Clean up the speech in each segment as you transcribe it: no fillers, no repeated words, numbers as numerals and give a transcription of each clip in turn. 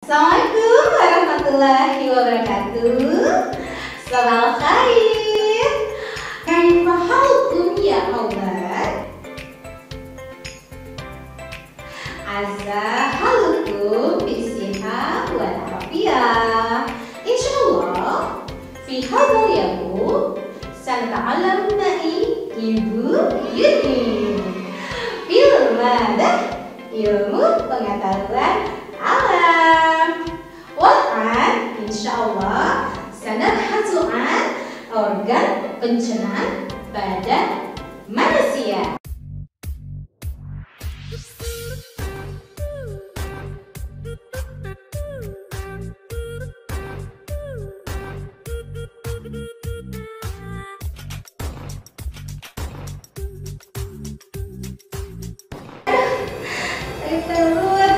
Assalamualaikum warahmatullahi wabarakatuh. Salam khair. Kaifa halukum ya aulad? Azza halukum bisiha wal afiyah. Insyaallah fi hadzal yaum sanata'allam ma'i Ibu Yuni. Ilmadah ilmu pengetahuan alam. Wa'an insyaallah sanabhatu an organ pencernaan pada manusia. Perut.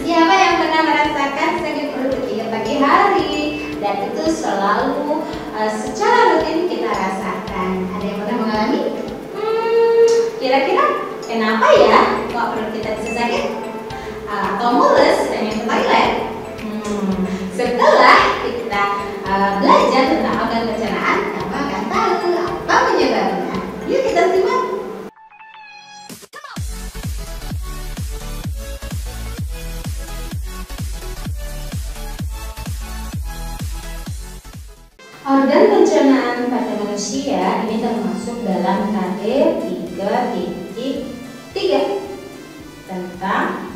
Siapa yang pernah merasakan sakit perut ketika pagi hari? Dan itu selalu secara rutin kita rasakan. Ada yang pernah mengalami? Kira-kira kenapa ya kok perut kita bisa sakit? Atau mules pengen ke toilet? Setelah kita belajar tentang organ pencernaan, kamu akan tahu apa penyebabnya. Yuk kita simak. Organ pencernaan pada manusia ini termasuk dalam KD 3.3 tentang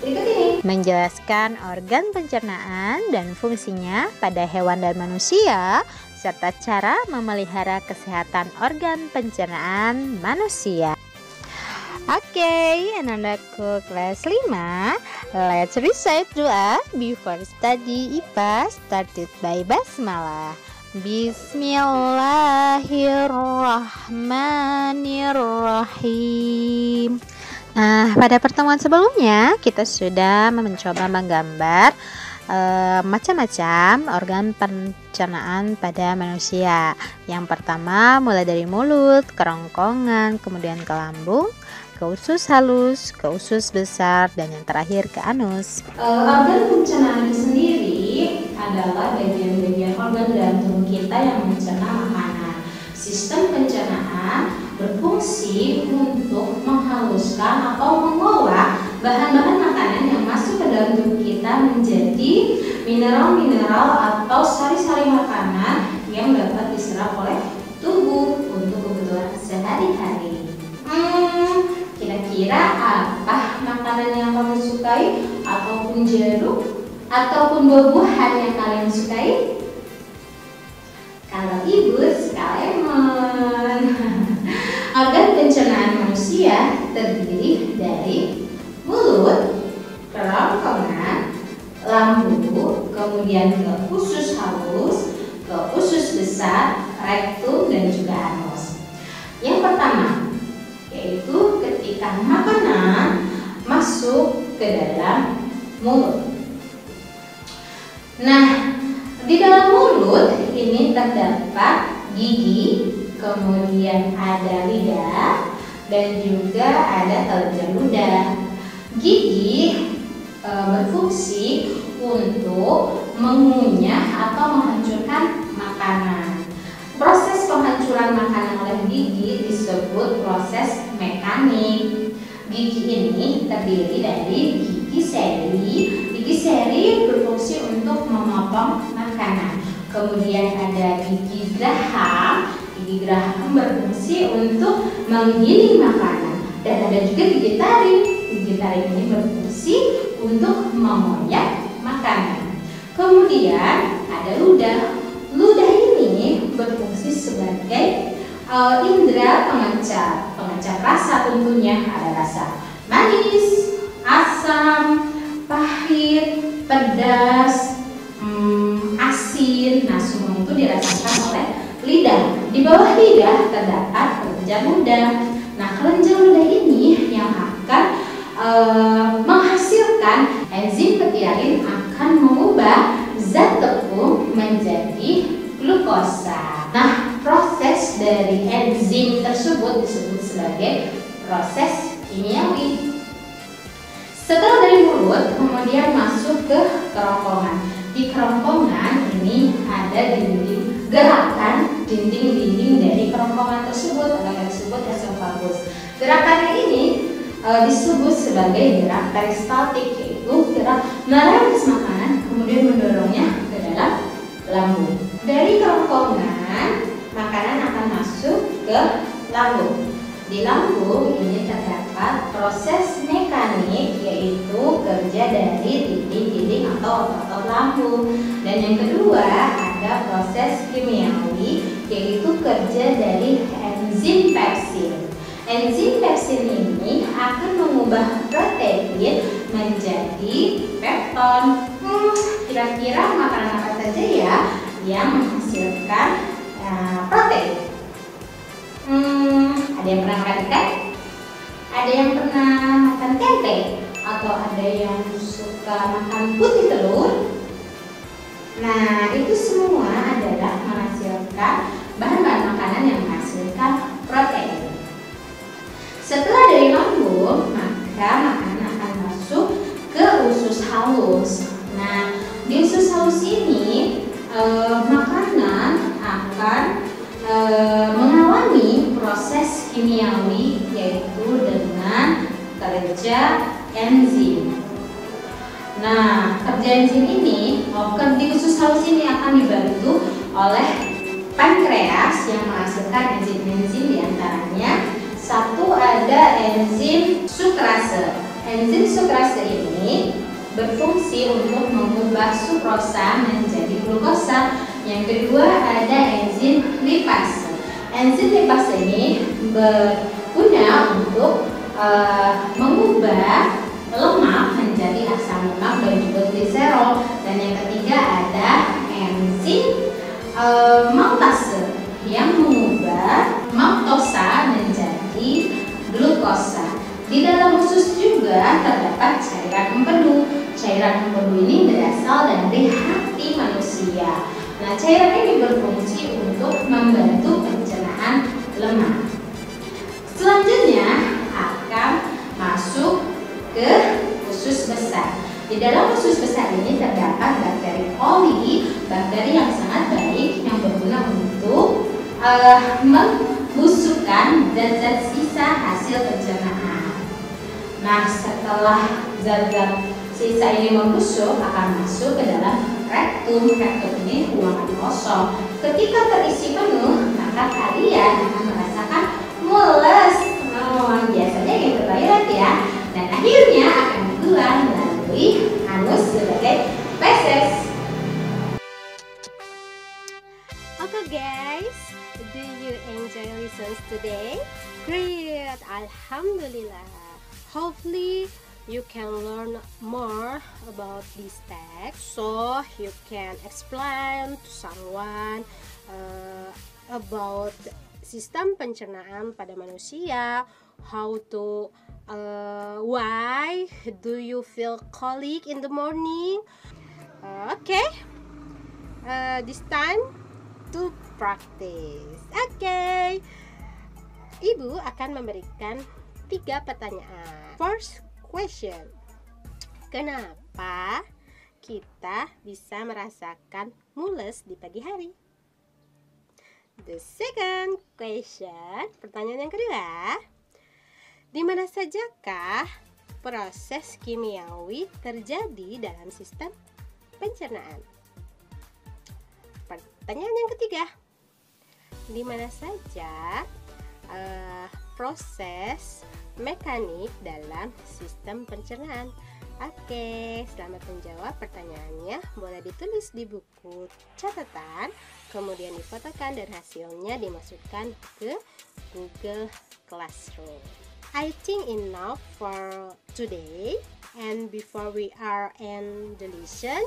berikut ini. Menjelaskan organ pencernaan dan fungsinya pada hewan dan manusia, serta cara memelihara kesehatan organ pencernaan manusia. Oke, anak-anakku kelas 5, let's recite doa before study IPA started by basmalah. Bismillahirrahmanirrahim. Nah, pada pertemuan sebelumnya kita sudah mencoba menggambar macam-macam organ pencernaan pada manusia. Yang pertama mulai dari mulut, kerongkongan, kemudian ke lambung, ke usus halus, ke usus besar, dan yang terakhir ke anus. Organ pencernaan itu sendiri adalah bagian-bagian organ dalam tubuh kita yang mencerna makanan. Sistem pencernaan berfungsi untuk menghaluskan atau mengolah bahan-bahan makanan yang masuk ke dalam tubuh kita menjadi mineral-mineral atau sari-sari makanan yang dapat diserap oleh tubuh untuk kebutuhan sehari-hari. Kira-kira apa makanan yang kamu sukai, ataupun jeruk, ataupun buah-buahan yang kalian sukai? Kalau ibu suka lemon. Organ pencernaan manusia terdiri dari mulut, kerongkongan, lambung, kemudian ke usus halus, ke usus besar, rektum, dan juga anus. Yang pertama yaitu ketika makanan masuk ke dalam mulut. Nah, di dalam mulut ini terdapat gigi, kemudian ada lidah, dan juga ada kelenjar ludah. Gigi berfungsi untuk mengunyah atau menghancurkan makanan. Proses penghancuran makanan oleh gigi disebut proses mekanik. Gigi ini terdiri dari gigi seri. Gigi seri berfungsi untuk memotong makanan. Kemudian ada gigi geraham. Gigi geraham berfungsi untuk menggiling makanan. Dan ada juga gigi taring. Gigi taring ini berfungsi untuk mengoyak makanan. Kemudian ada ludah. Ludah ini berfungsi sebagai indera pengecap rasa. Tentunya ada rasa manis, asam, pahit, pedas, asin. Nah, semua itu dirasakan oleh lidah. Di bawah lidah terdapat kelenjar ludah. Nah, kelenjar ludah ini yang akan menghasilkan enzim petialin akan mengubah zat tepung menjadi glukosa. Nah, proses dari enzim tersebut disebut sebagai proses kimiawi. Setelah dari mulut, kemudian masuk ke kerongkongan. Di kerongkongan ini ada gerakan dinding-dinding dari kerongkongan tersebut, atau yang disebut esofagus. Gerakan ini disebut sebagai gerak peristaltik, yaitu gerak merampas makanan kemudian mendorongnya ke dalam lambung. Dari kerongkongan makanan akan masuk ke lambung. Di lambung ini terdapat proses mekanik, yaitu kerja dari dinding-dinding atau otot lambung. Dan yang kedua ada proses kimiawi, yaitu kerja dari enzim pepsin. Enzim pepsin ini akan mengubah protein menjadi pepton. Kira-kira makanan apa saja ya yang menghasilkan protein? Ada yang pernah makan ikan? Ada yang pernah makan tempe? Atau ada yang suka makan putih telur? Nah, itu semua adalah menghasilkan bahan-bahan makanan yang menghasilkan protein. Setelah dari lambung, maka makanan akan masuk ke usus halus. Nah, di usus halus ini makanan akan mengalami proses kimiawi, yaitu dengan kerja enzim. Nah, kerja enzim ini di usus halus ini akan dibantu oleh pankreas yang menghasilkan enzim-enzim, diantaranya satu ada enzim sukrase. Enzim sukrase ini berfungsi untuk mengubah sukrosa menjadi glukosa. Yang kedua ada enzim lipase. Enzim lipase ini berguna untuk mengubah lemak menjadi asam lemak dan juga gliserol. Dan yang ketiga ada enzim maltase yang mengubah maltosa menjadi glukosa. Di dalam usus juga terdapat cairan empedu. Cairan empedu ini berasal dari hati manusia. Nah, cairan ini berfungsi untuk membantu pencernaan lemak. Selanjutnya akan masuk ke usus besar. Di dalam usus besar ini terdapat bakteri coli, bakteri yang sangat baik yang berguna untuk membusukkan zat-zat sisa hasil pencernaan. Nah, setelah zat-zat sisa ini membusuk, akan masuk ke dalam rektum. Rektum ini ruangan kosong. Ketika terisi penuh, maka kalian akan merasakan mules. Biasanya yang bertoilet ya. Dan akhirnya akan dibuang melalui anus sebagai feses. Okay guys, do you enjoy lessons today? Great, Alhamdulillah. Hopefully you can learn more about this text, so you can explain to someone about sistem pencernaan pada manusia, how to why do you feel colic in the morning. Okay, this time to practice. Okay, Ibu akan memberikan 3 pertanyaan. First question, kenapa kita bisa merasakan mules di pagi hari? The second question, pertanyaan yang kedua, di mana sajakah proses kimiawi terjadi dalam sistem pencernaan? Pertanyaan yang ketiga, di mana saja proses mekanik dalam sistem pencernaan? Oke, selamat menjawab pertanyaannya. Boleh ditulis di buku catatan, kemudian difotokan dan hasilnya dimasukkan ke Google Classroom. I think enough for today, and before we are in the lesson,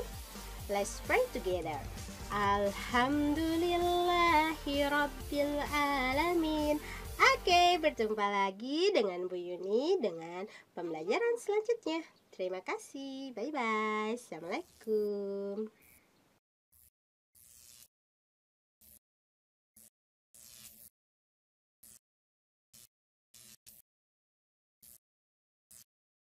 let's pray together. Alhamdulillahirabbil alamin. Oke, berjumpa lagi dengan Bu Yuni dengan pembelajaran selanjutnya. Terima kasih. Bye-bye. Assalamualaikum.